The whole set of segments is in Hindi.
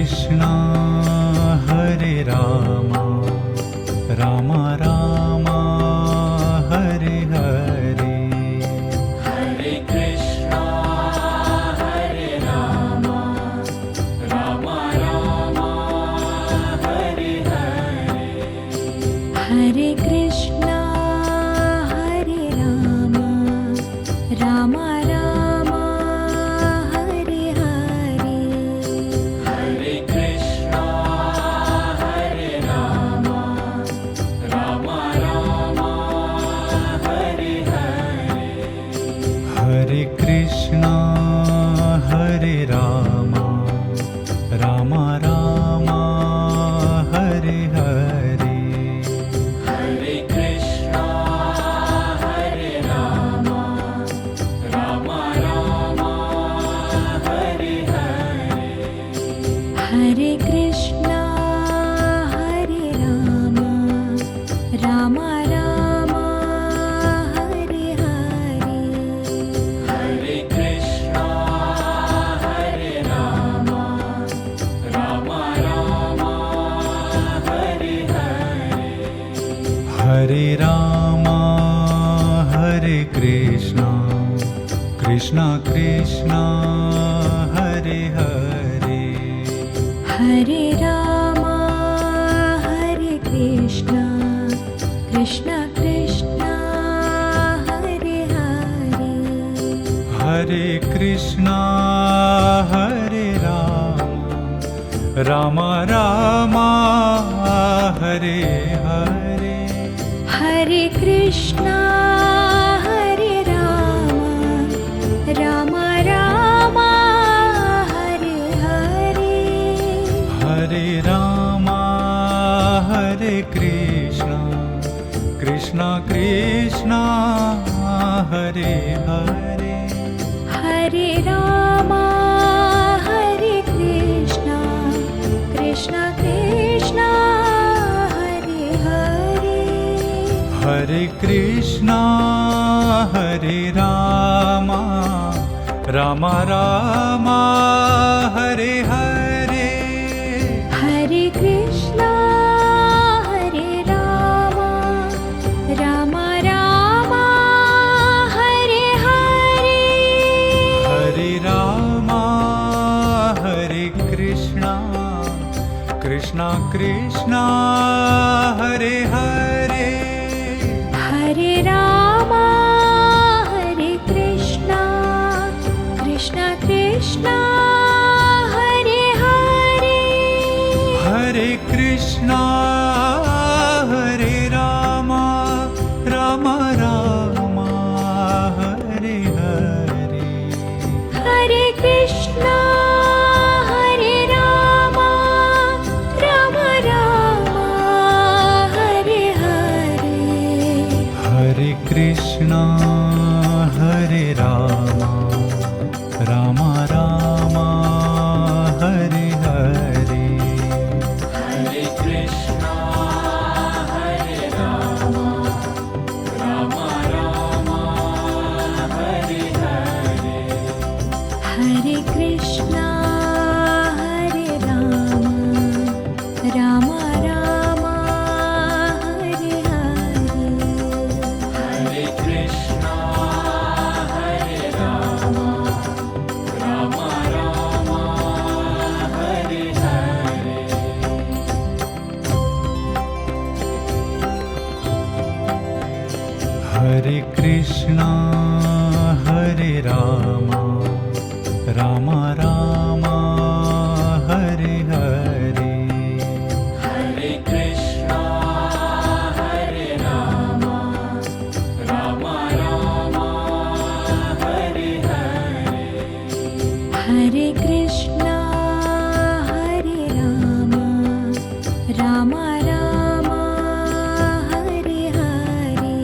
Krishna Hare Rama Rama Rama Hare Hare Hare Krishna Hare Rama Rama Rama Hare Hare Hare Krishna Hare Rama Rama Rama Hare Hare Hare Krishna Hare Rama Rama Rama Hare Hare Hare Krishna Hare Rama Rama Rama Hare Hare Hare Krishna Hare Rama Rama Rama Hare Hare Hare Krishna Hare Rama Rama Rama Hare Hare Hare Krishna Hare Rama Rama Rama Hare Hare Hare Rama Hare Krishna Krishna Krishna Hare Hare Hare Rama Hare Krishna Krishna Krishna Hare Hare Hare Krishna Hare Rama Rama Hare Hare Hare Krishna Hare Rama Rama Rama Hare Hare Hare Rama Hare Krishna Krishna Krishna Hare Hare Hare Rama Hare Krishna Krishna Krishna Hare Hare Hare Krishna Hare Rama Rama Rama Hare Hare Hare Krishna Hare Rama Rama Rama Hare Hare Hare Rama Hare Krishna Krishna Krishna Hare Hare Hare Rama Hare Krishna Krishna Krishna Hare Hare Hare Krishna Hare Rama Rama Rama Hare Hare Hare Krishna Hare Rama Rama Rama Hare Hare Hare Krishna Hare Rama Rama Rama Hare Hare Hare Krishna Hare Rama Rama Rama Hare Hare Hare Krishna Hare Rama Rama Rama Hare Hare Hare Krishna Hare Rama Rama Rama Hare Hare Hare Krishna Hare Rama Rama Rama Hare Hare Hare Krishna Hare Rama Rama Rama Hare Hare Hare Krishna Hare Rama Rama Rama Hare Hare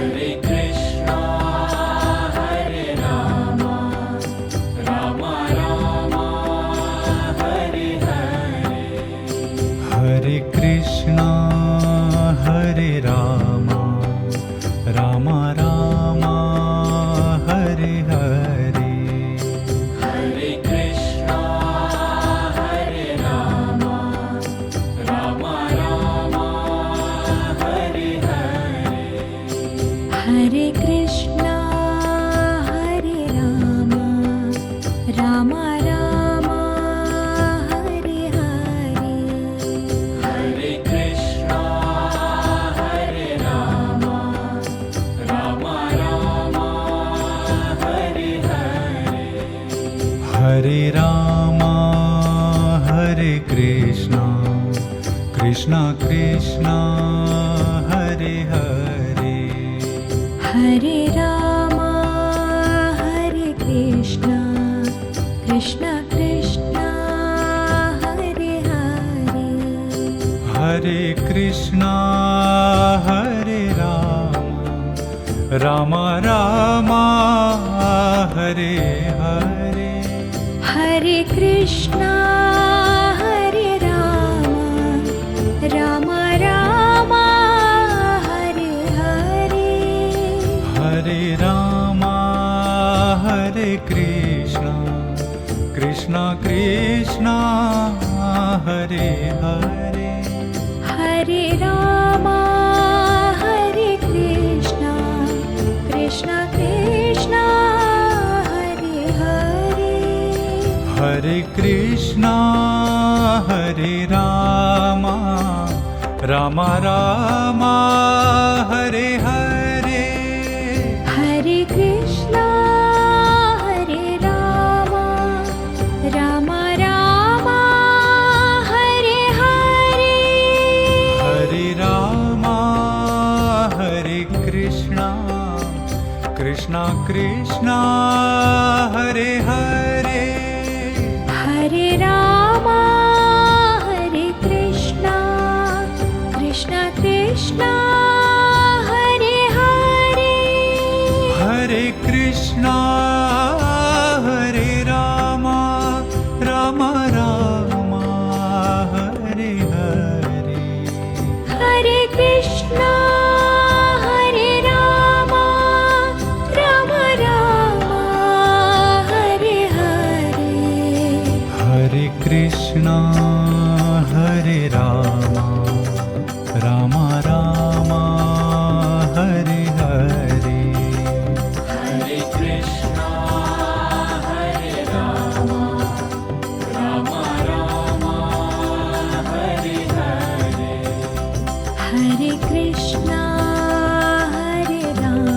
Hare Krishna Hare Rama Rama Rama Hare Hare Hare Krishna Hare Rama Rama Rama Hare Hare Hare Krishna Hare Krishna Hare Ram Ram Ram Hare Hare Hare Krishna Hare Ram Ram Ram Hare Hare Hare Ram Hare Krishna Krishna Krishna Hare Hare Hare Ram Hare Krishna Krishna Krishna Hare Hare Hare Krishna Hare Ram Ram Ram Hare Hare Hare Krishna Hare Ram Ram Ram Hare Hare Hare Ram Hare Krishna Krishna Krishna Hare Hare Hare Ram Hare Krishna Krishna Krishna Hare Hare Hare Krishna Hare Ram Ram Ram Hare Hare Hare Krishna Hare Ram Ram Ram Hare Hare Hare Ram Hare Krishna Krishna Krishna Hare Hare Hare Ram Hare Krishna Krishna Krishna Hare Hare Hare Krishna Hare Ram Ram Ram Hare Hare Hare Krishna Hare Ram Ram Ram Hare Hare Hare Krishna Hare Ram Ram Ram Hare Hare Hare Krishna Hare Ram Ram Ram Hare Hare Hare Krishna Hare Ram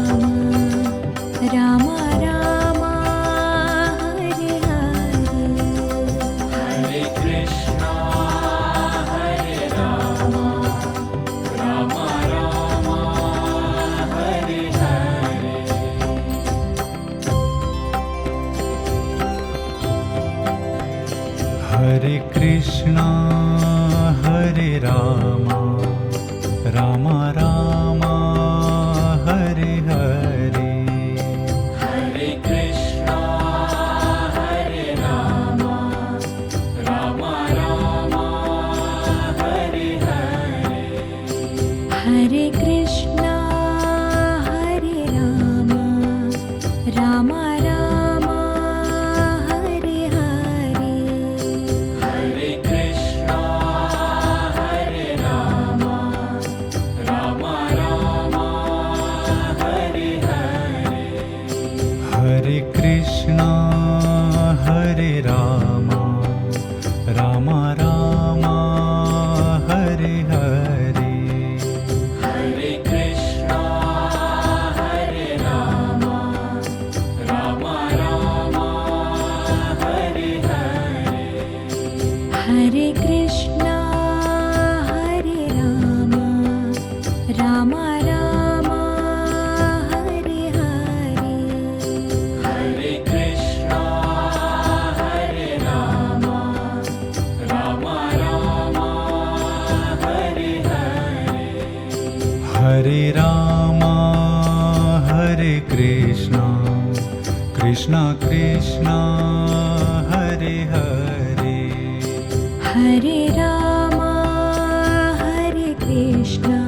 Ram Ram Hare Hare Hare Krishna Hare Ram Ram Ram Hare Hare Hare Krishna Hare Ram Ram Ram Hare Hare Hare Krishna Hare Ram Ram Ram Hare Hare Hare Krishna Hare Ram Ram Ram Hare Hare Hare Krishna Hare Ram Ram Ram Hare Hare Hare Krishna Hare Ram Ram Ram Hare Hare Hare Krishna Hare Ram Ram Ram Hare Hare Hare Krishna Hare Ram Ram Ram Hare Hare Hare Krishna Hare Ram Ram Ram Hare Hare Hare Ram Hare Krishna Krishna Krishna Hare Hare Hare Ram Hare Krishna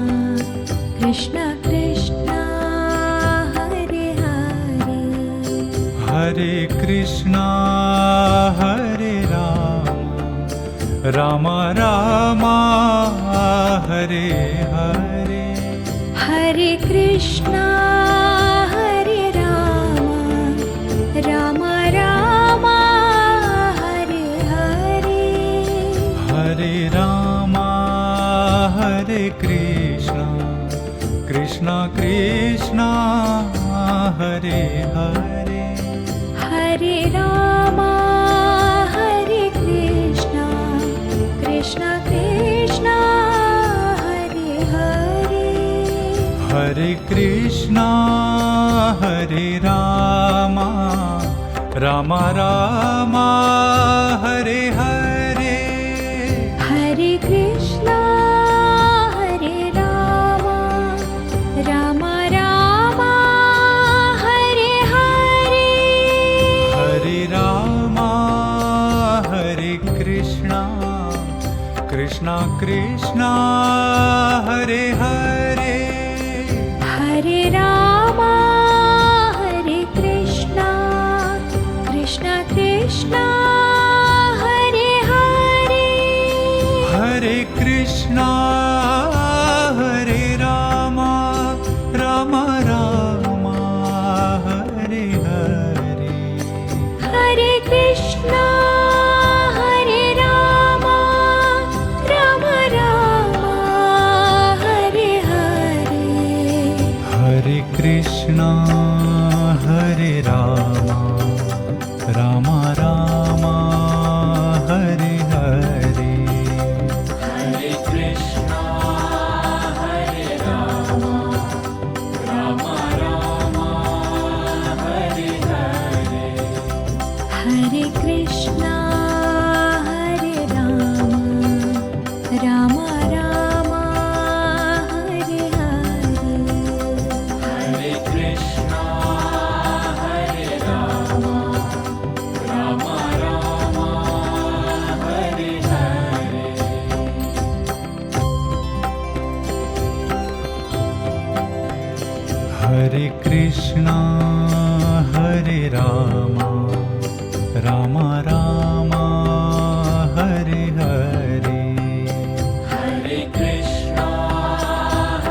Krishna Krishna Hare Hare Hare Krishna Hare Ram Ram Ram Hare Hare Hare Krishna Krishna Hare Hare Hare Rama Hare Krishna Krishna Krishna Hare Hare Hare Krishna Hare Rama Rama Rama Hare Hare Hare Krishna Hare Rama Rama Rama Hare Hare Hare Rama Hare Krishna Krishna Krishna Hare Hare Hare Rama Hare Krishna Krishna Krishna Hare Hare Hare Krishna Hare Rama Rama Rama Hare Hare Hare Krishna Hare Rama Rama Rama Hare Hare Hare Krishna Hare Rama Rama Rama Hare Hare Hare Krishna Hare Rama Rama Rama Hare Hare Hare Krishna Hare Rama Rama Rama Hare Hare Hare Krishna Hare Rama Rama Rama Hare Hare Hare Krishna Hare Rama Rama Rama Hare Hare Hare Krishna Hare Rama Rama Rama Hare Hare Hare Krishna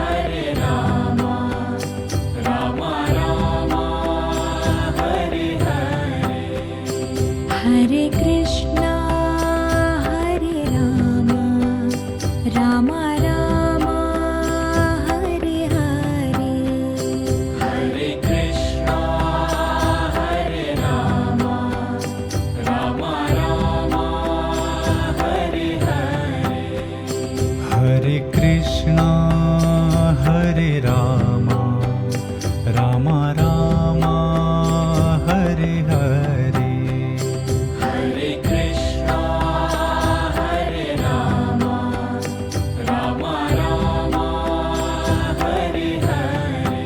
Hare Rama Rama Rama Hare Hare Hare Krishna Hare Rama Rama Rama Hare Hare Hare Krishna Hare Rama Rama Rama Hare Hare Hare Krishna Hare Rama Rama Rama Hare Hare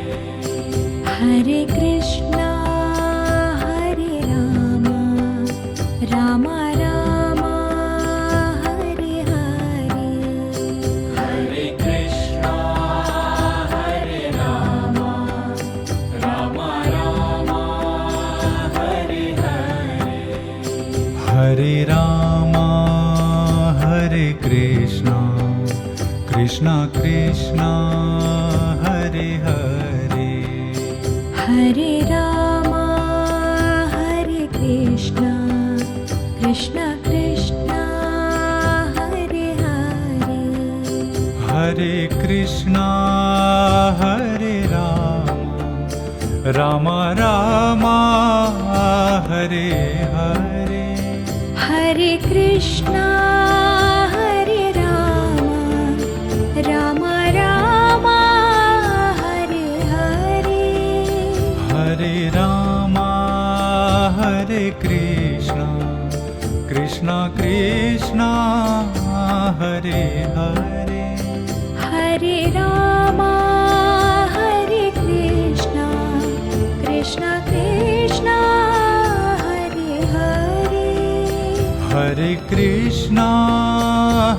Hare Krishna Hare Rama Rama Rama Hare Hare Hare Krishna Hare Rama Rama Rama Hare Hare Hare Rama Hare Krishna Krishna Krishna Hare Hare Hare Rama Hare Krishna Krishna Krishna Hare Hare Hare Krishna Hare Rama Rama Rama Hare Hare Hare Krishna Hare Rama Rama Rama Hare Hare Hare Rama Hare Krishna Krishna Krishna Hare Hare Hare Rama Hare Krishna Krishna Krishna Hare Hare Hare Krishna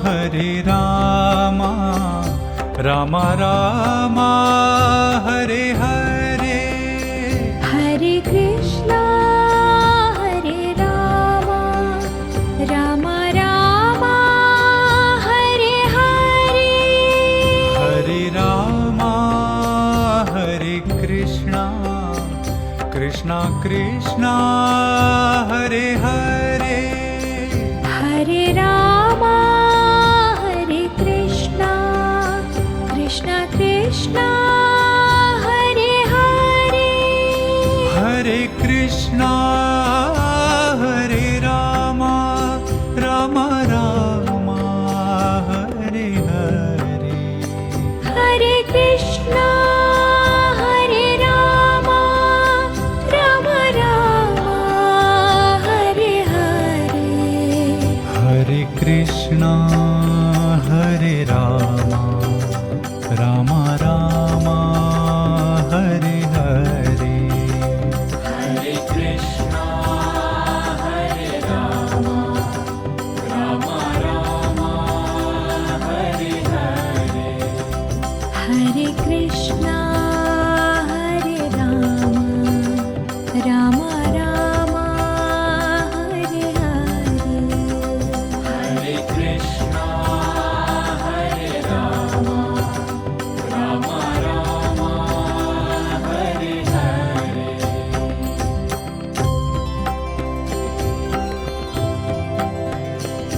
Hare Rama Rama Rama Hare Hare Hare Krishna Hare Rama Rama Rama Hare Hare Hare Rama Hare Krishna Krishna Krishna Hare Hare Hare Rama Hare Krishna Krishna Krishna Hare Krishna Hare Rama Rama Rama Hare Hare Hare Krishna Hare Rama Rama Rama Hare Hare Hare Krishna Hare Rama Rama Rama Hare Hare Hare Krishna Hare Rama Rama Rama Hare Hare Hare Krishna Hare Rama Rama Rama Hare Hare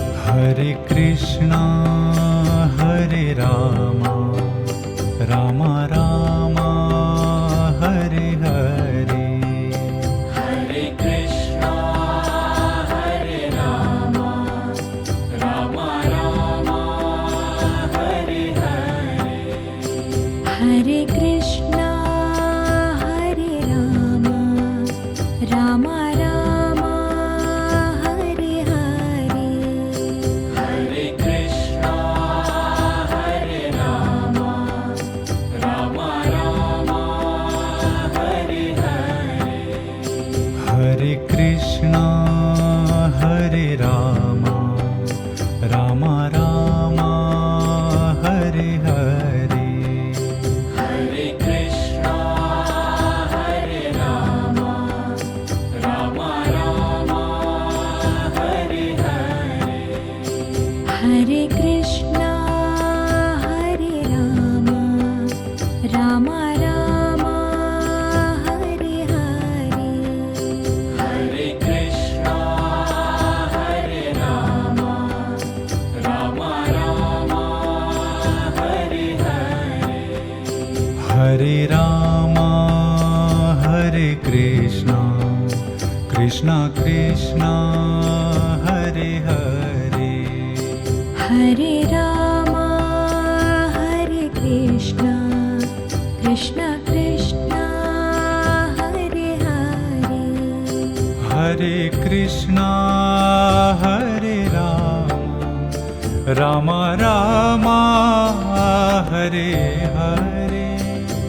Hare Krishna Hare Rama Rama Rama Hare Hare Hare Krishna Hare Rama Rama Rama Hare Hare Hare Krishna Hare Rama Rama Rama Hare Hare Hare Krishna Hare Rama Rama Rama Hare Hare Hare Krishna Hare Rama Rama Rama Hare Hare Hare Krishna Hare Rama Rama Rama Hare Hare Hare Krishna Hare Rama Rama Rama Hare Hare Hare Krishna Hare Rama Rama Rama Hare Hare Hare Krishna Hare Rama Rama Rama Hare Hare Hare Rama Hare Krishna Krishna Krishna Hare Hare Hare Rama Hare Krishna Krishna Krishna Hare Hare Hare Krishna Hare Rama Rama Rama Hare Hare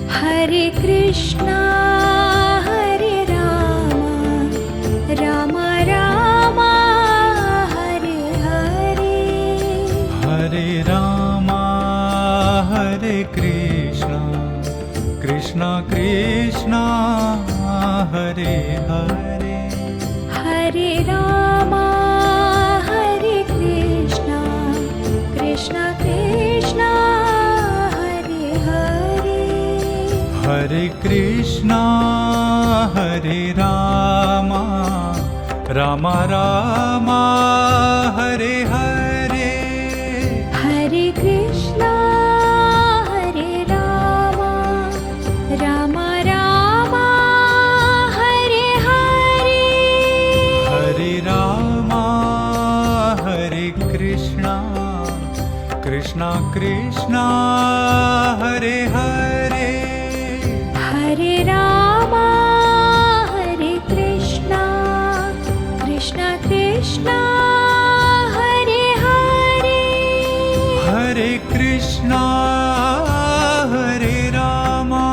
Hare Krishna Hare Rama Rama Rama Hare Hare Hare Rama Hare Krishna Krishna Krishna Hare Hare Hare Rama Hare Krishna Krishna Krishna Hare Hare Hare Krishna Hare Rama Rama Rama Hare Hare Hare Krishna Hare Rama Rama Rama Hare Hare Hare Rama Hare Krishna Krishna Krishna Hare Hare Hare Rama Hare Krishna Krishna Krishna Hare Hare Hare Krishna Hare Rama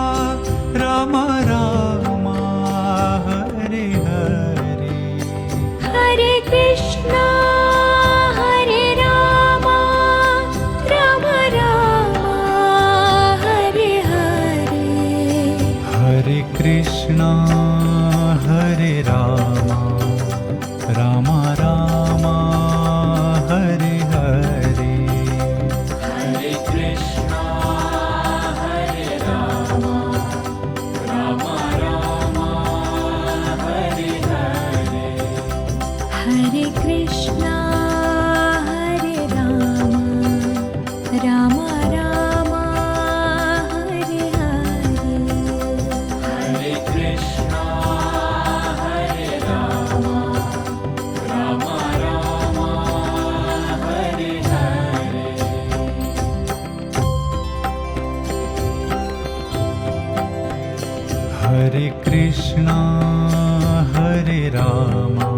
Rama Rama Hare Hare Hare Krishna Hare Rama Rama Rama Hare Hare Hare Krishna Hare Rama Rama Rama Hare Hare Hare Krishna Hare Rama Rama Rama Hare Hare Hare Krishna Hare Rama Rama Rama Hare Hare Hare Krishna Hare Hare Krishna Hare Rama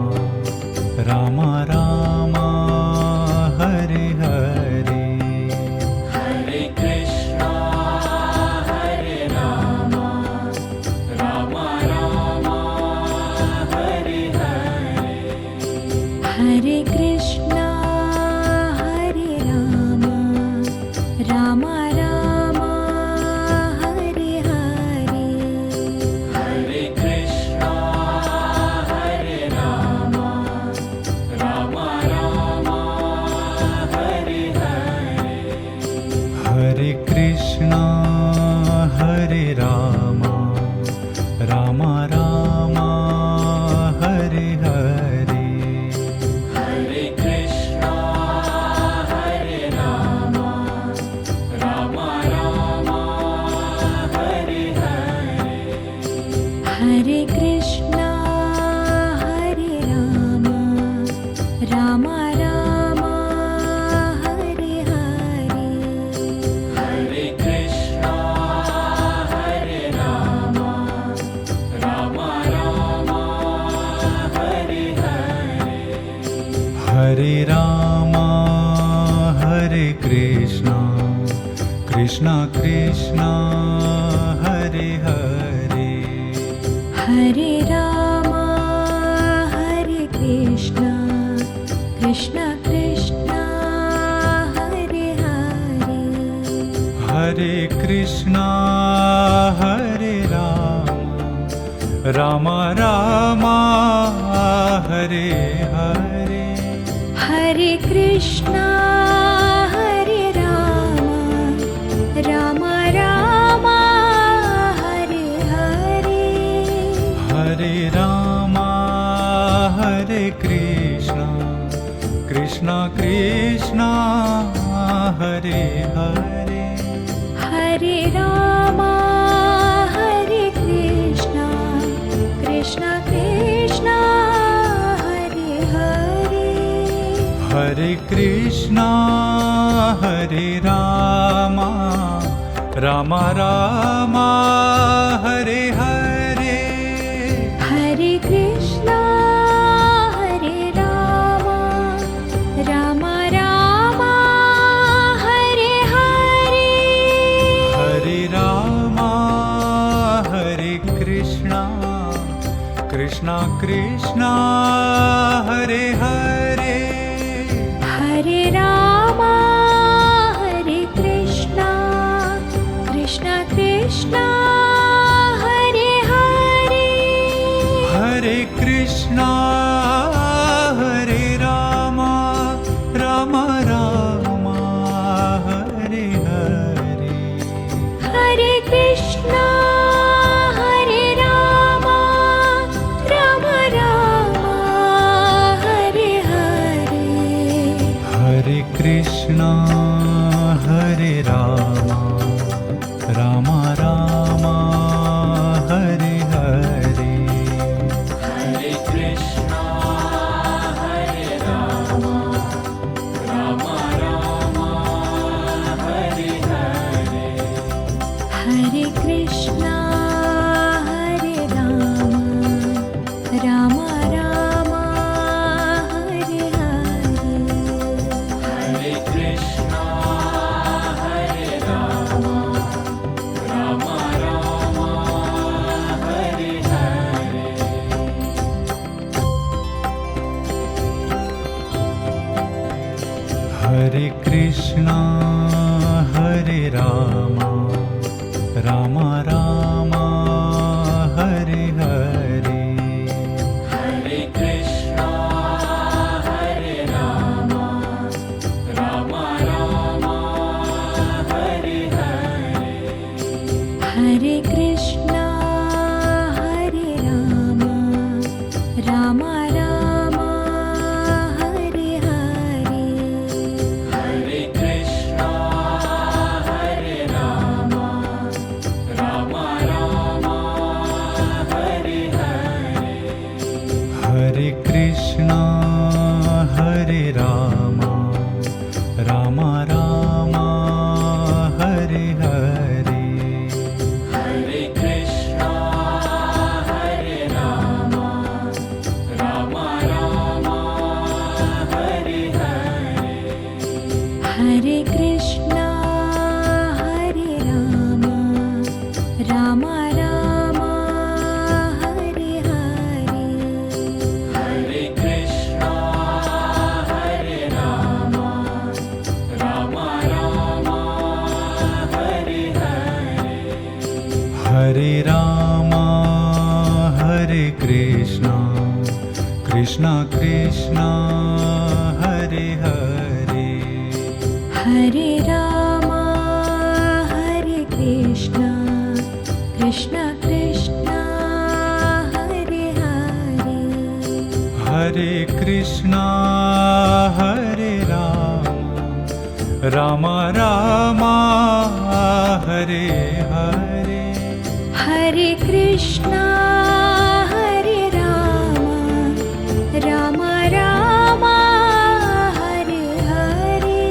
Rama Rama Hare Hare Hare Krishna Hare Rama Rama Rama Hare Hare Hare Krishna Hare Rama Rama Rama Hare Hare Hare Krishna Hare Rama Rama Rama Hare Hare Hare Krishna Hare Rama Rama Rama Hare Hare Hare Krishna Hare Rama Rama Rama Hare Hare Hare Krishna Hare Rama Rama Rama Hare Hare Hare Krishna Hare Rama Rama Rama Hare Hare Hare Rama Hare Krishna Krishna Krishna Hare Hare Hare Rama Hare Krishna Krishna Krishna Hare Hare Hare Krishna Hare Rama Rama Hare Hare Hare Krishna Hare Rama Rama Rama Hare Hare Hare Rama Hare Krishna Krishna Krishna Hare Hare Hare Rama Hare Krishna Krishna Krishna Hare Hare Hare Krishna Hare Rama Rama Rama Hare Hare Hare Krishna Hare Rama Rama Rama Hare Hare Hare Rama Hare Krishna Krishna Krishna Hare Hare Hare Rama Hare Krishna Krishna Krishna Hare Hare Hare Krishna Hare Rama Rama Rama Hare Hare Hare Krishna Hare Rama Rama Rama Hare Hare Hare Krishna Hare Rama Rama Rama Hare Hare Hare Krishna Hare Rama Rama Rama Hare Hare Hare Krishna Hare Rama Rama Rama Hare Hare Hare Krishna Hare Rama Rama Rama Hare Hare Hare Krishna Hare Rama Rama Rama Hare Hare Hare Krishna Hare Rama Rama Rama Hare Hare Hare Krishna Hare Rama Rama Rama Hare Hare Hare Krishna Hare Rama Rama Rama Hare Krishna Krishna Krishna Hare Hare Hare Rama Hare Krishna Krishna Krishna Hare Hare Hare Krishna Hare Rama Rama Rama Hare Hare Hare Krishna Hare Rama Rama Rama Hare Hare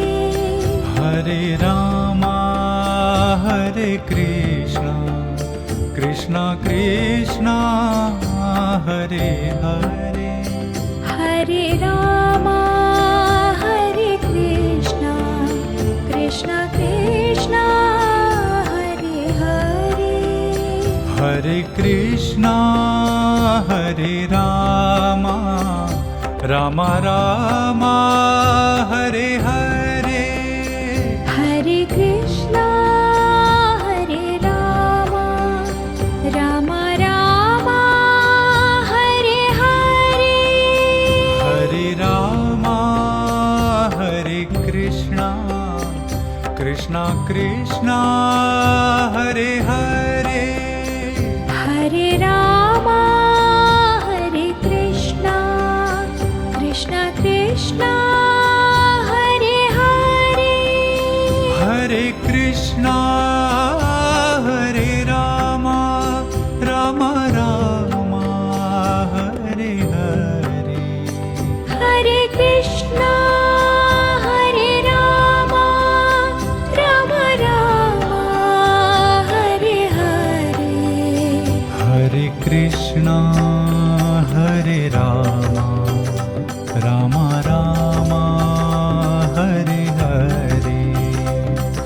Hare Rama Hare Krishna Krishna Krishna Hare Hare Hare Rama Hare Krishna Krishna Krishna Hare Hare Hare Krishna Hare Rama Rama Rama Hare Hare Hare Krishna Hare Rama Rama Rama Hare Hare Hare Rama Hare Krishna Krishna Krishna Hare Hare Hare Rama Hare Krishna Krishna Krishna Hare Hare Hare Krishna Hare Rama Rama Rama Hare Hare Hare Krishna Hare Rama Rama Rama Hare Hare Hare Krishna Hare Rama Rama Rama Hare Hare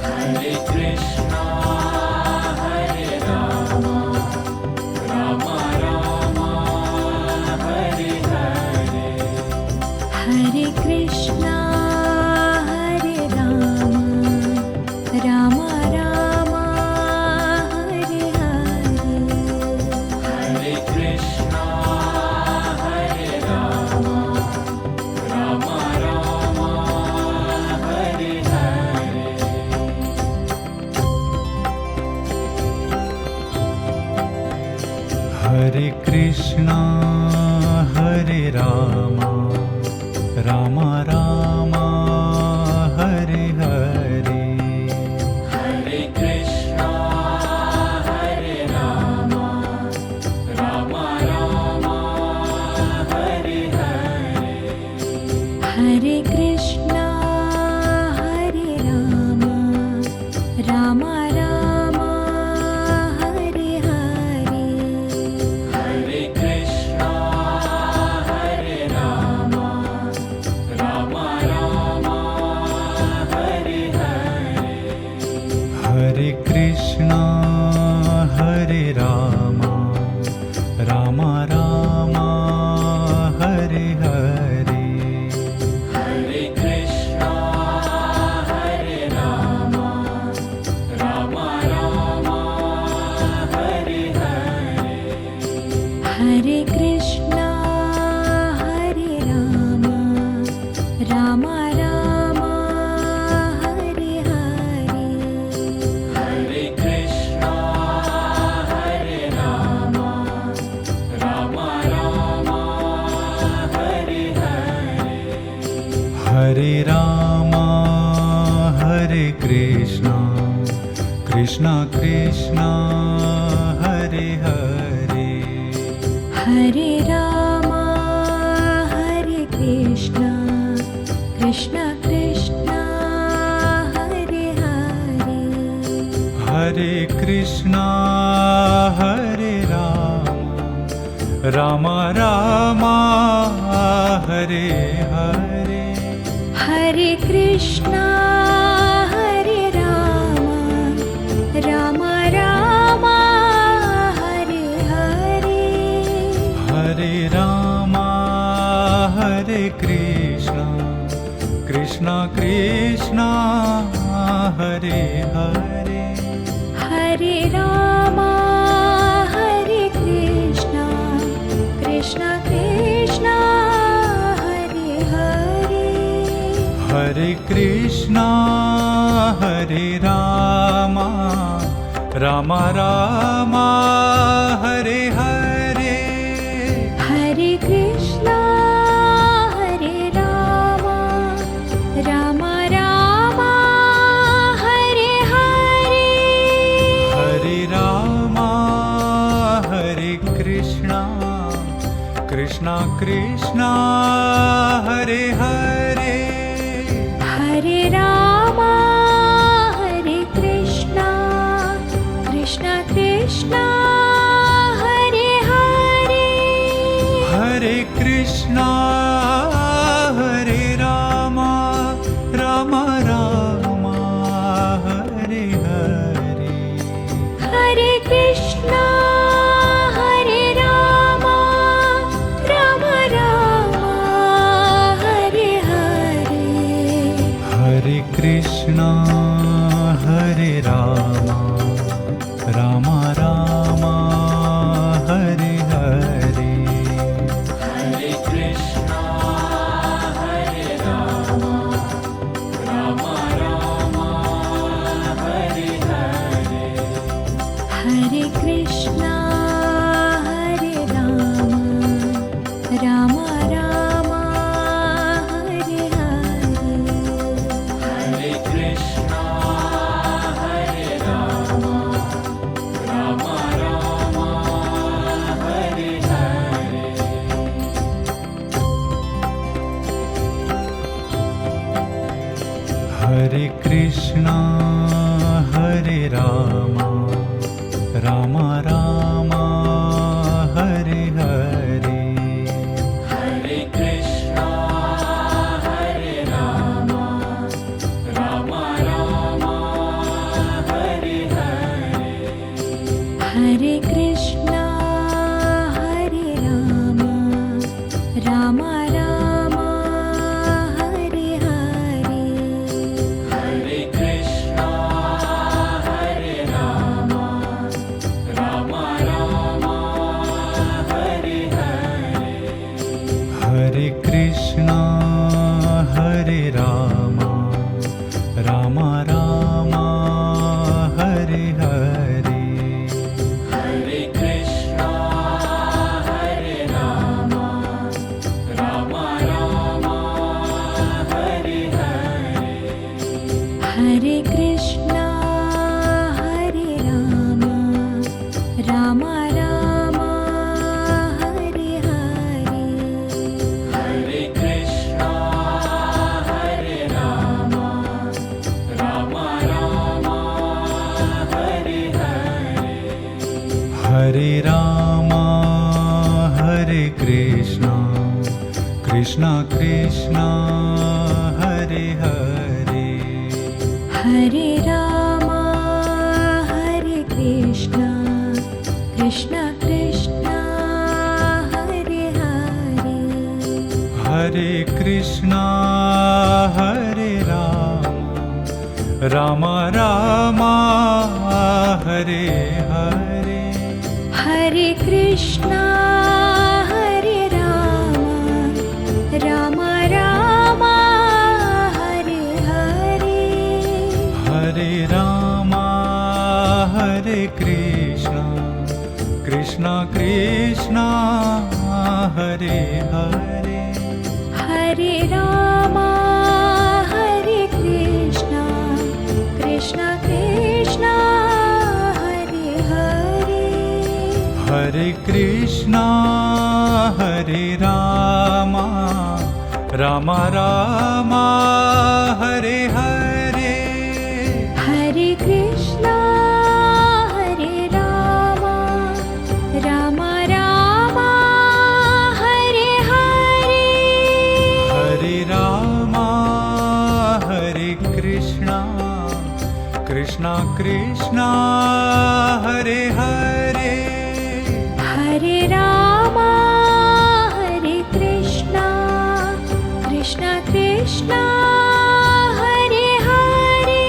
Hare Krishna Hare Rama Rama Rama Hare Hare Hare Krishna Hare Rama Rama Rama Hare Hare Hare Krishna Hare Rama Rama Rama Hare Hare Hare Krishna Hare Rama Rama Rama Hare Hare Hare Krishna Hare Rama Rama Rama Hare Hare Hare Krishna Hare Rama Rama Rama Hare Hare Hare Krishna Hare Rama Rama Rama Hare Hare Hare Krishna Hare Rama Rama Rama Hare Hare Hare Krishna Hare Rama Rama Rama Hare Hare Hare Krishna Hare Rama Rama Rama Hare Hare Hare Krishna Hare Rama Rama Rama Hare Hare Hare Rama Hare Krishna Krishna Krishna Hare Hare Hare Rama Hare Krishna Krishna Krishna Hare Hare Hare Krishna Hare Rama Rama Rama Hare Hare Hare Krishna Hare Rama Rama Rama Hare Hare Hare Rama Hare Krishna Krishna Krishna Hare Hare Hare Rama Hare Krishna Krishna Hare Rama Rama Rama Hare Hare Hare Krishna Hare Rama Rama Rama Hare Hare Hare Rama Hare Krishna Krishna Krishna Hare Hare Hare Rama Hare Krishna Krishna Krishna Hare Hare Hare Krishna Hare Rama Rama Rama Hare Hare Hare Krishna Hare Rama Rama Rama Hare Hare Hare Krishna Hare Rama Rama Rama Hare Hare Hare Krishna Hare Rama Rama Rama Hare Hare Hare Krishna Hare Rama Rama Rama Hare Hare Hare Krishna Hare Rama Rama Rama Hare Hare Hare Krishna Hare Rama Rama Rama Hare Hare Hare Krishna Hare Rama Rama Rama Hare Hare Hare Krishna Hare Rama Rama Rama Hare Hare Hare Krishna Hare Rama Rama Rama Hare Hare Hare Krishna Hare Rama Rama Rama Hare Hare Hare Krishna Hare Rama Rama Rama Hare Hare Hare Krishna Hare Rama Rama Rama Hare Hare Hare Krishna Hare Rama Rama Rama Hare Hare Hare Rama Hare Krishna Krishna Krishna Hare Hare Hare Rama Hare Krishna Krishna Krishna Hare Hare Hare Krishna Hare Rama Rama Rama Hare Hare Hare Krishna Hare Rama Rama Rama Hare Hare Hare Rama Hare Krishna Krishna Krishna Hare Hare Hare Rama Hare Krishna Krishna Krishna Hare Hare Hare Krishna Hare Rama Rama Rama Hare Hare Hare Krishna Hare Rama Rama Rama Hare Hare Hare Rama Hare Krishna Krishna Krishna Hare Hare Hare Rama Hare Krishna Krishna Krishna Hare Hare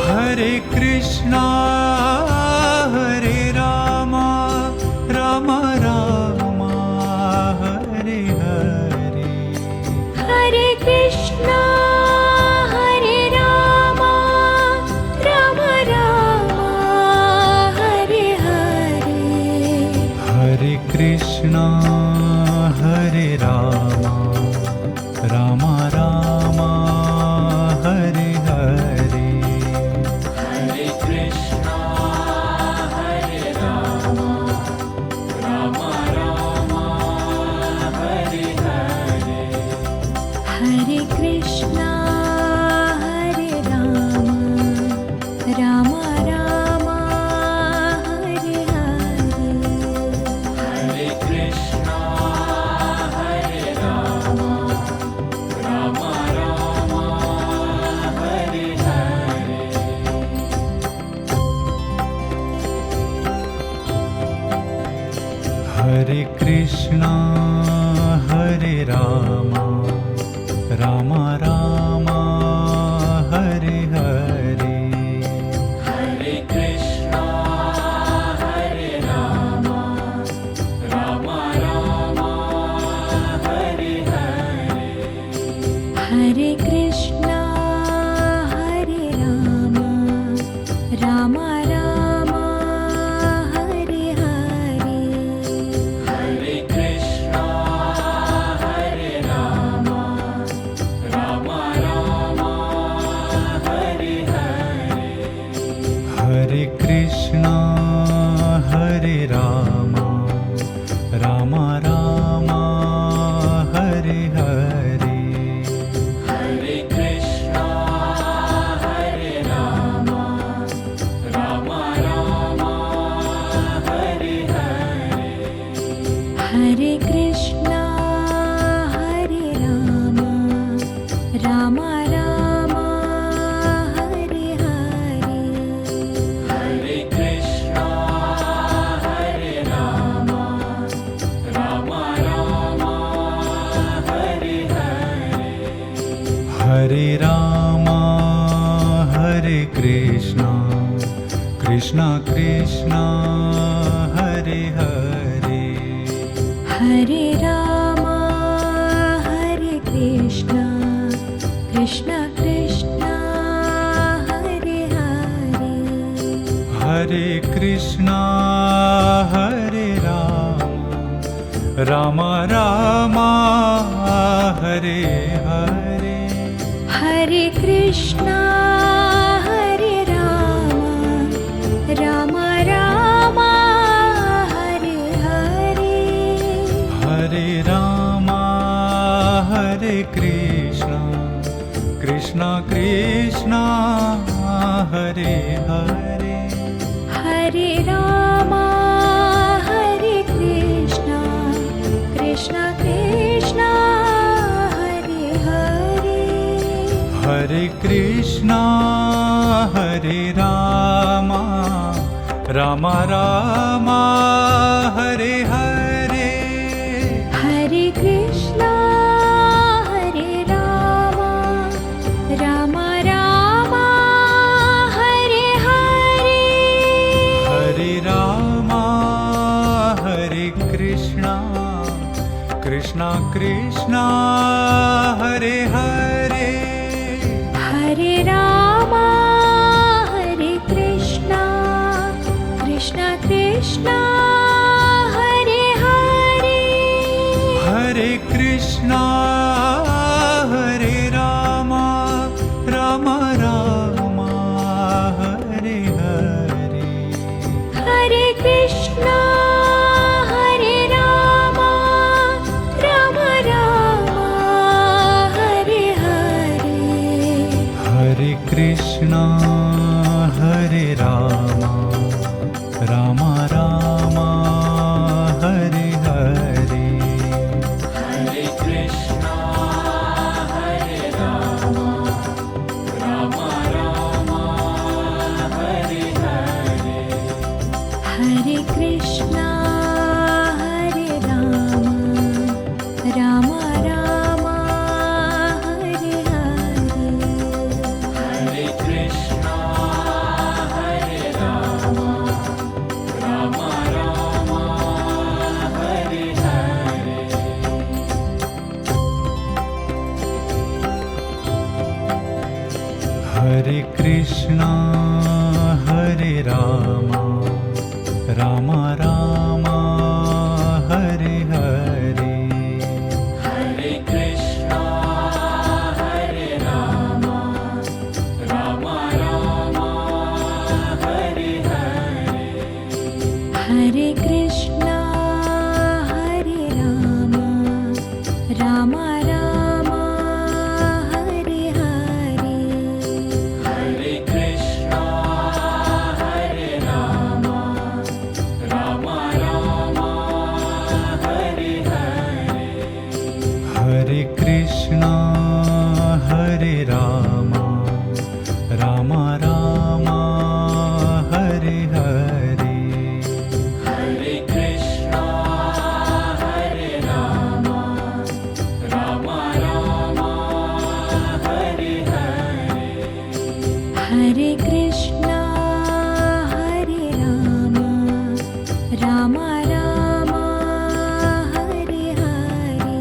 Hare Krishna Hare Rama Rama Rama Hare Hare Hare Krishna Krishna Hare Rama Rama Rama Hare Hare Hare Krishna Hare Rama Rama Rama Hare Hare Hare Krishna Hare Rama Rama Rama Hare Hare Hare Krishna Hare Rama Rama Rama Hare Hare Hare Krishna Hare Rama Rama Rama Hare Hare Hare Krishna Hare Rama Rama Rama Hare Hare Hare Krishna Hare Rama Rama Rama Hare Hare Hare Krishna Hare Rama Rama Rama Hare Hare Hare Krishna Hare Rama Rama Rama Hare Hare Hare Krishna Hare Rama Rama Rama Hare Hare Hare Krishna Hare Rama Rama Rama Hare Hare Hare Krishna Hare Rama Rama Rama Hare Hare Hare Rama Hare Krishna Krishna Krishna Hare Hare Hare Rama Hare Krishna Krishna Krishna Hare Hare Hare Krishna Hare Rama Rama Rama Hare Hare Hare Krishna Hare Rama Rama Rama Hare Hare Hare Rama Hare Krishna Krishna Krishna Hare Hare Hare Rama Hare Krishna Krishna Krishna Hare Hare Hare Krishna Hare Rama Rama Rama Hare Hare Hare Krishna Hare Rama Rama Rama Hare Hare Hare Rama Hare Krishna Krishna Krishna Hare Hare Hare Rama Hare Krishna Krishna Krishna Hare Hare Hare Krishna Hare Rama Rama Rama Hare Hare Hare Krishna Hare Rama Rama Rama Hare Hare Hare Krishna Hare Rama Rama Rama Hare Hare Hare Krishna Hare Rama Rama Rama Hare Hare Hare Krishna Hare Rama Rama Rama Hare Hare Hare Krishna Hare Rama Rama Rama Hare Hare Hare Krishna Hare Rama Rama Rama Krishna Hare Rama Rama Rama Hare Hare Hare Krishna Hare Rama Rama Rama Hare Hare Hare Krishna Hare Rama Rama Rama Hare Hare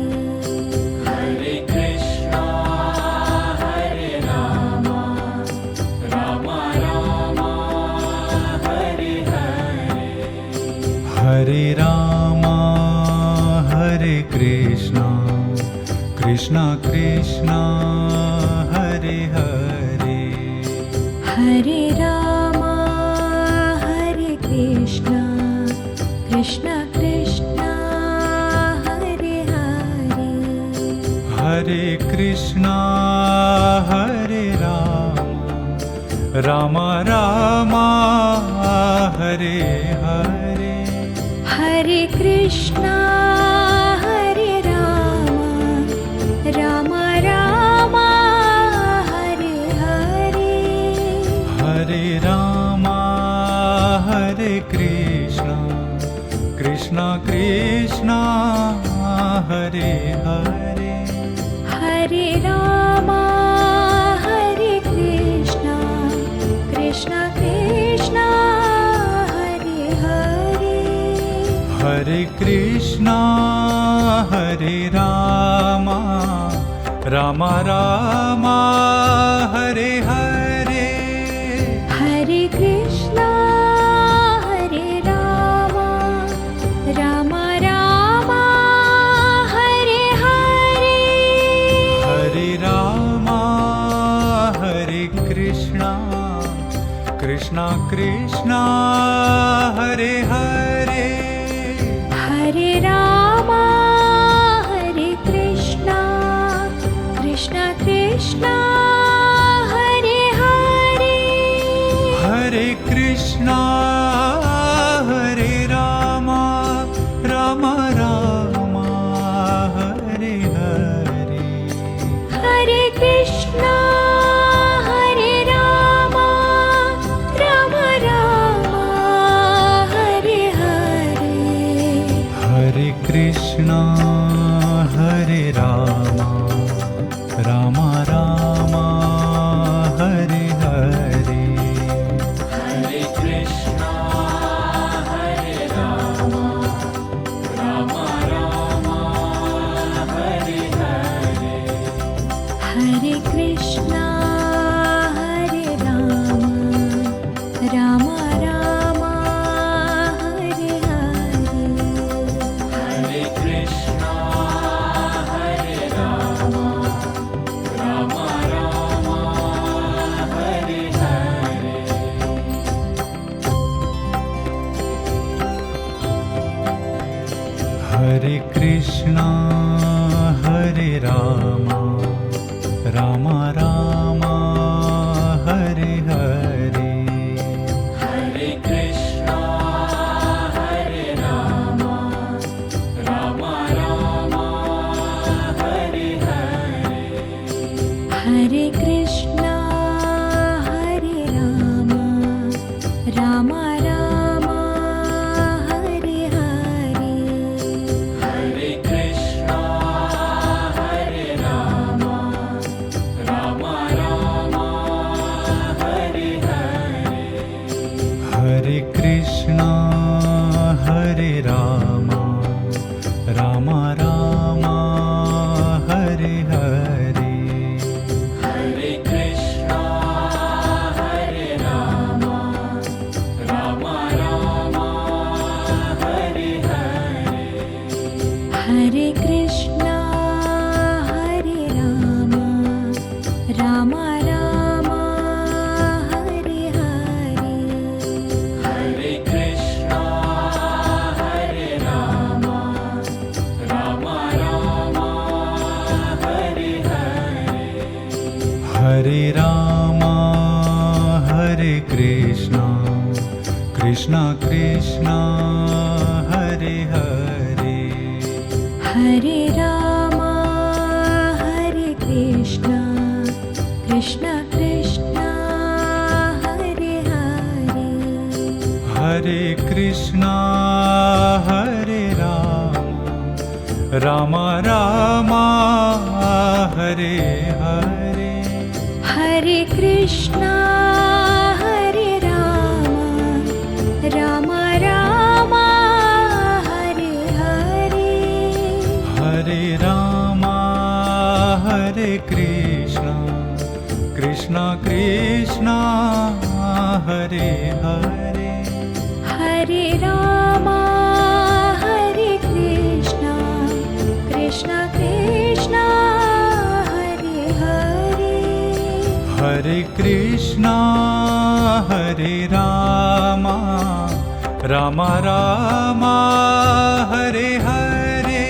Hare Krishna Hare Rama Rama Rama Hare Hare Hare Rama Hare Krishna Krishna Krishna Hare Hare Hare Rama Hare Krishna Krishna Krishna Hare Hare Hare Krishna Hare Rama Rama Hare Hare Hare Krishna Hare Rama Rama Rama Hare Hare Hare Rama Hare Krishna Krishna Krishna Hare Hare Hare Rama Hare Krishna Krishna Krishna Hare Hare Hare Krishna Hare Rama Rama Rama Hare Hare Hare Krishna Hare Rama Rama Rama Hare Hare Hare Rama Hare Krishna Krishna Krishna Hare Hare Hare Rama Hare Krishna Krishna Krishna Hare Hare Hare Krishna Hare Rama Rama Rama Hare Hare Hare Krishna Hare Rama Rama Rama Hare Hare Hare Krishna Hare Rama Rama Rama Hare Hare Hare Krishna Hare Rama Rama Rama Hare Hare Hare Krishna Hare Rama Rama Rama Hare Hare Hare Krishna Hare Rama Rama Rama Hare Hare Hare Krishna Hare Rama Rama Rama Hare Hare Hare Krishna Hare Rama Rama Rama Hare Hare Hare Krishna Hare Rama Rama Rama Hare Hare Hare Krishna Hare Rama Rama Rama Hare Hare Hare Krishna Hare Rama Rama Rama Hare Hare Hare Krishna Hare Rama Rama Rama Hare Hare Hare Krishna Hare Rama Rama Rama Hare Hare Hare Krishna Hare Rama Rama Rama Hare Hare Hare Rama Hare Krishna Krishna Krishna Hare Hare Hare Rama Hare Ram Ram Hare Hare Hare Krishna Hare Ram Ram Ram Hare Hare Hare Ram Hare Krishna Krishna Krishna Hare Hare Hare Ram Hare Krishna Krishna Krishna Hare Hare Hare Krishna Hare Ram Ram Ram Hare Hare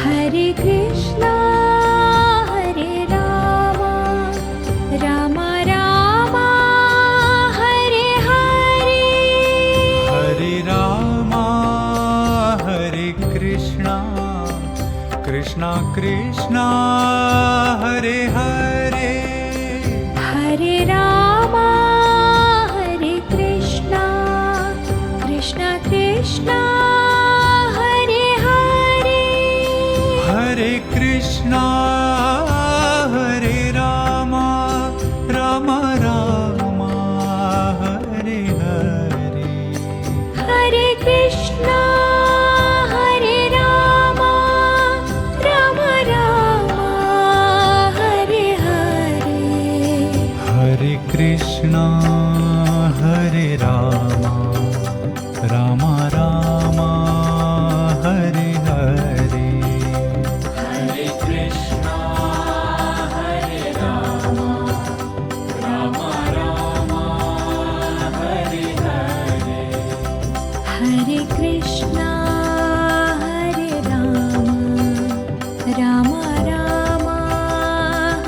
Hare Krishna Hare Ram Ram Ram Hare Hare Hare Ram Hare Krishna Krishna Krishna Hare Hare Hare Ram Hare Krishna Krishna Krishna Hare Hare Hare Krishna Hare Ram Ram Ram Hare Hare Hare Krishna Hare Ram Ram Ram Hare Hare Hare Krishna Hare Ram Ram Ram Hare Hare Hare Krishna Hare Ram Ram Ram Hare Hare Hare Krishna Hare Ram Ram Ram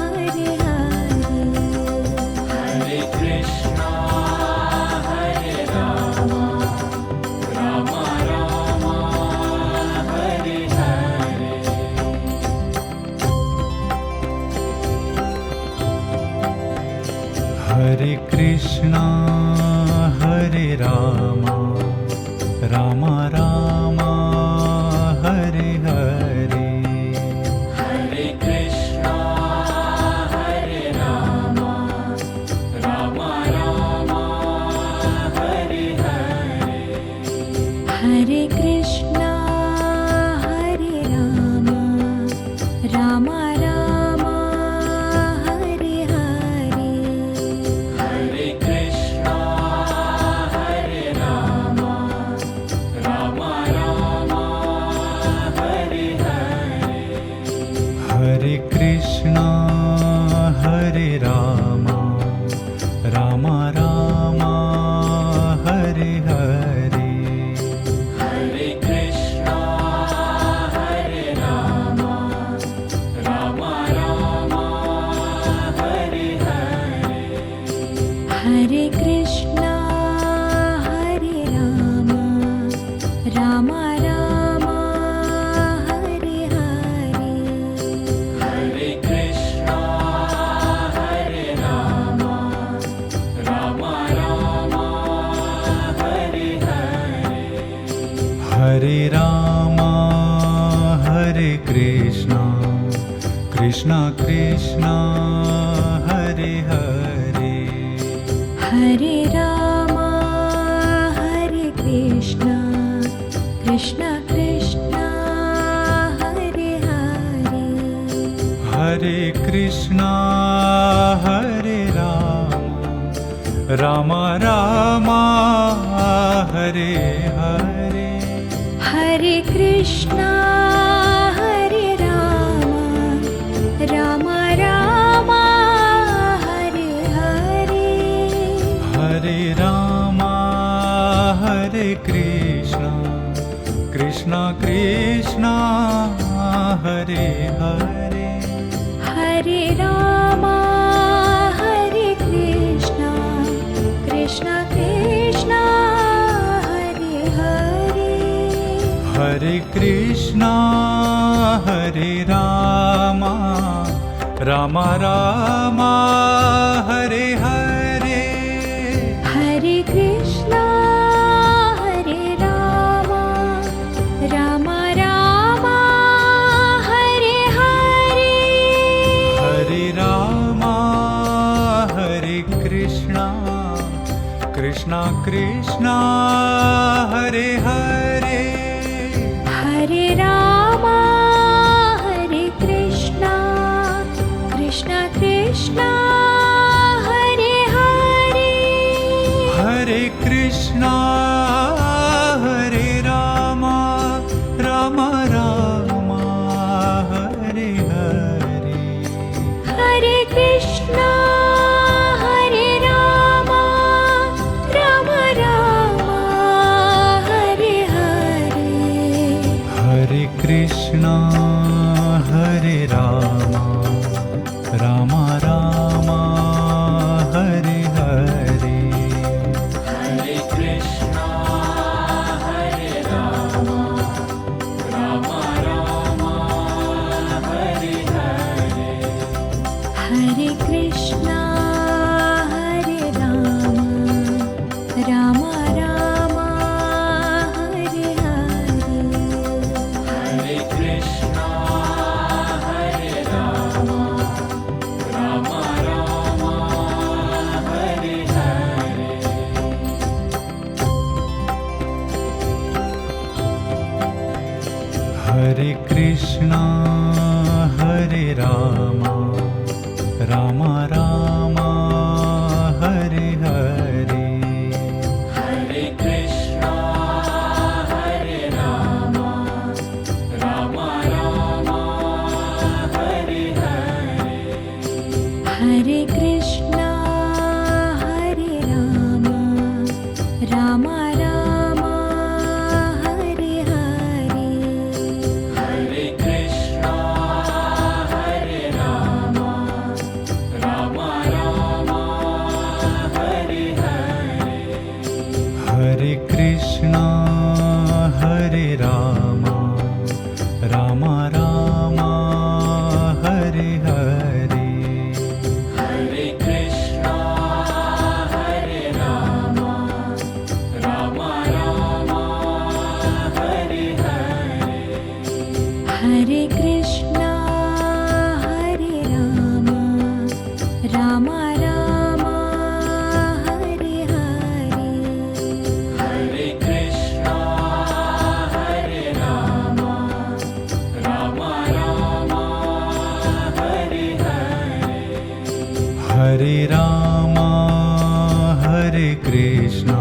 Hare Hare Hare Krishna Hare Ram Ram Ram Hare Hare Hare Krishna Hare Ram Ram Ram Hare Hare Hare Krishna Hare Ram Ram Ram Hare Hare Hare Krishna Hare Ram Ram Ram Hare Hare Hare Krishna Hare Ram Ram Ram Hare Hare Hare Krishna Hare Ram Ram Ram Hare Hare Hare Krishna Hare Ram Ram Ram Hare Hare Hare Krishna Hare Ram Ram Ram Hare Hare Hare Krishna Hare Ram Ram Ram Hare Hare Hare Ram Hare Krishna Krishna Krishna Hare Hare Hare Ram Hare Krishna Krishna Krishna Hare Hare Hare Krishna Hare Ram Ram Ram Hare Hare Hare Krishna Hare Ram Ram Ram Hare Hare Hare Ram Hare Krishna Krishna Krishna Hare Hare Hare Ram Hare Krishna Krishna Krishna Hare Hare Hare Krishna Hare Ram Ram Ram Hare Hare Hare Krishna Hare Ram Ram Ram Krishna Krishna Hare Hare Hare Rama Hare Krishna Krishna Krishna Hare Hare Hare Krishna Hare Rama Rama Rama Hare Hare Hare Krishna Hare Rama Rama Rama Hare Hare Hare Krishna Hare Rama Rama Rama Hare Hare Hare Krishna Hare Rama Rama Rama Hare Hare Hare Krishna Hare Rama Rama Rama Hare Hare Hare Krishna Hare Rama Rama Rama Hare Hare Hare Krishna Hare Rama Rama Rama Hare Hare Hare Krishna Hare Rama Rama Rama Hare Hare Hare Krishna Hare Rama Rama Rama Hare Hare Hare Krishna Hare Rama Rama Rama Hare Hare Hare Krishna Hare Rama Rama Rama Hare Hare Hare Krishna Hare Rama Rama Rama Hare Hare Hare Krishna Hare Rama Rama Rama Hare Hare Hare Krishna Hare Rama Rama Rama Hare Hare Hare Rama Hare Krishna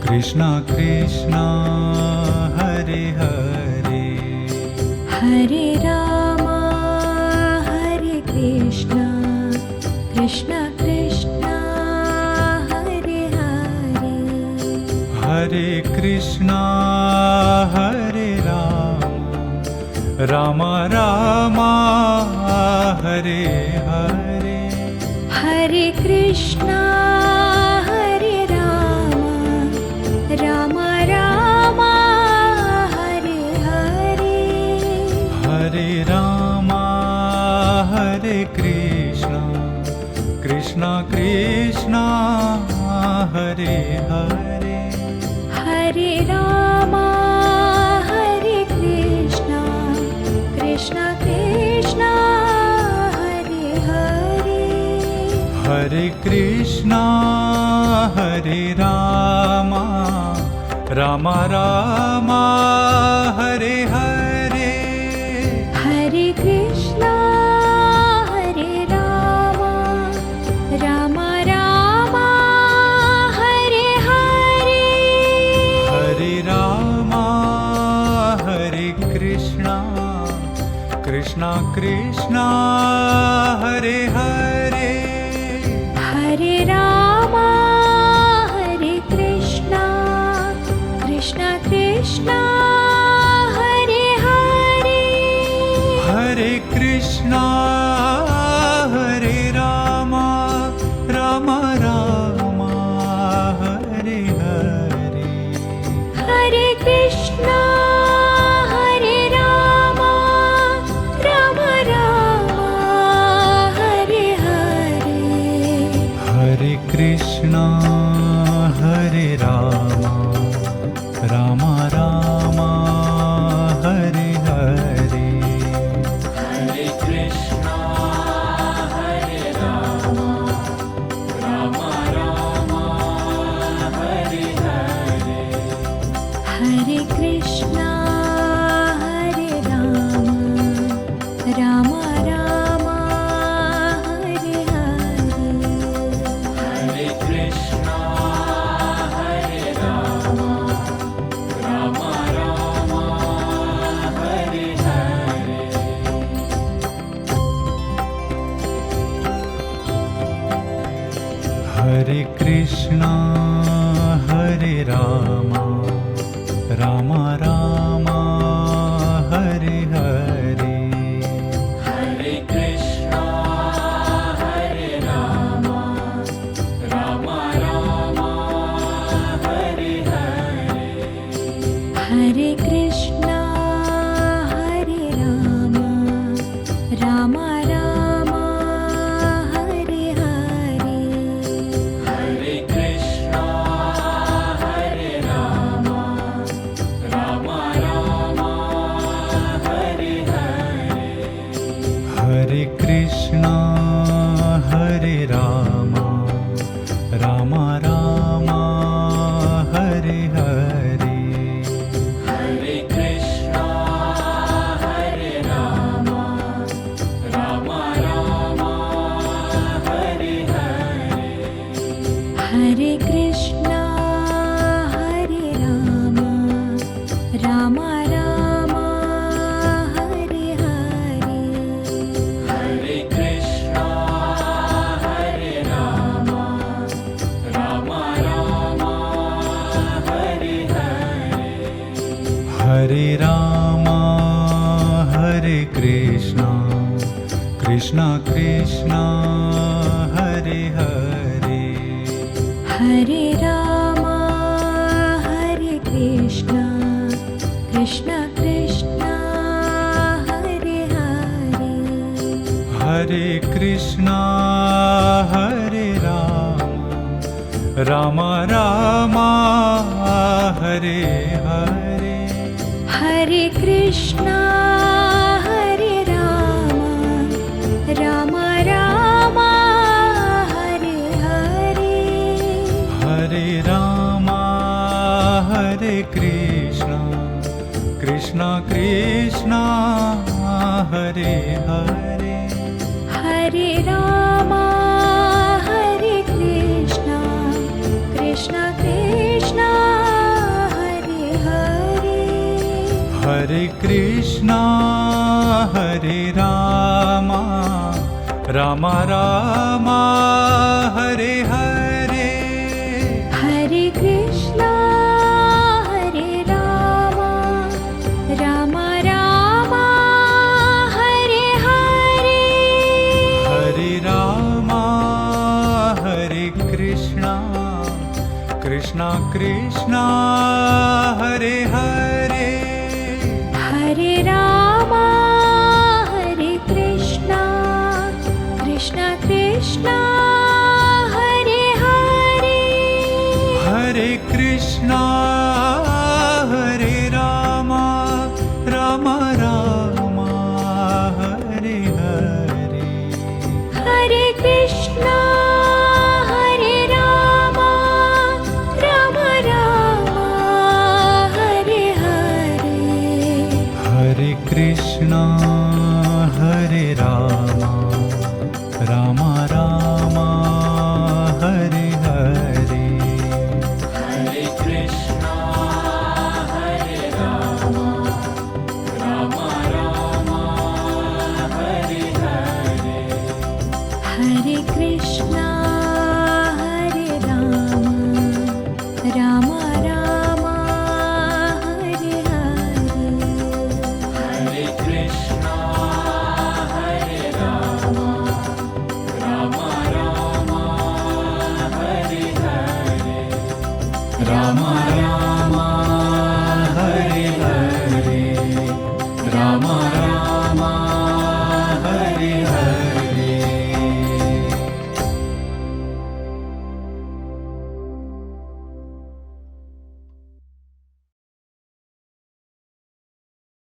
Krishna Krishna Hare Hare Hare Rama Hare Krishna Krishna Krishna Hare Hare Hare Krishna Hare Rama Rama Hare Hare Hare Krishna Hare Rama Rama Rama Hare Hare Hare Rama Hare Krishna Krishna Krishna Hare Hare Hare Rama Hare Krishna Krishna Krishna Hare Hare Hare Krishna Hare Rama Rama Rama Hare Hare Hare Krishna Hare Rama Rama Rama Hare Hare Hare Rama Hare Krishna Krishna Krishna Hare Hare Hare Rama Hare Krishna Krishna Krishna Hare Hare Hare Krishna Hare Rama Rama Rama Hare Hare Hare Krishna Hare Rama Rama Rama Hare Hare Hare Krishna Hare Rama Rama Rama Hare Hare Hare Krishna Krishna Hare Rama Rama Rama Hare Hare Hare Krishna Hare Rama Rama Rama Hare Hare Hare Krishna Hare Rama Rama Rama Hare Hare Hare Krishna Hare Rama Rama Rama Hare Hare Hare Krishna Hare Rama Rama Rama Hare Hare Hare Krishna Hare Rama Rama Rama Hare Hare Hare Krishna Hare Rama Rama Rama Hare Hare Hare Krishna Hare Rama Rama Rama Hare Hare Hare Rama Hare Krishna Krishna Krishna Hare Hare Hare Rama Hare Krishna Krishna Krishna Hare Hare Hare Krishna Hare Rama Rama Hare Hare Hare Krishna Hare Rama Rama Rama Hare Hare Hare Rama Hare Krishna Krishna Krishna Hare Hare Hare Rama Hare Krishna Krishna Krishna Hare Hare Hare Krishna Hare Rama Rama Rama Hare Hare Hare Krishna Hare Rama Rama Rama Hare Hare Hare Rama Hare Krishna Krishna Krishna Hare Hare Hare Rama Hare Krishna Krishna Krishna Hare Hare Hare Krishna Hare Rama Rama Rama Hare Hare Hare Krishna Hare Rama Rama Rama Hare Hare Hare Krishna Hare Rama Rama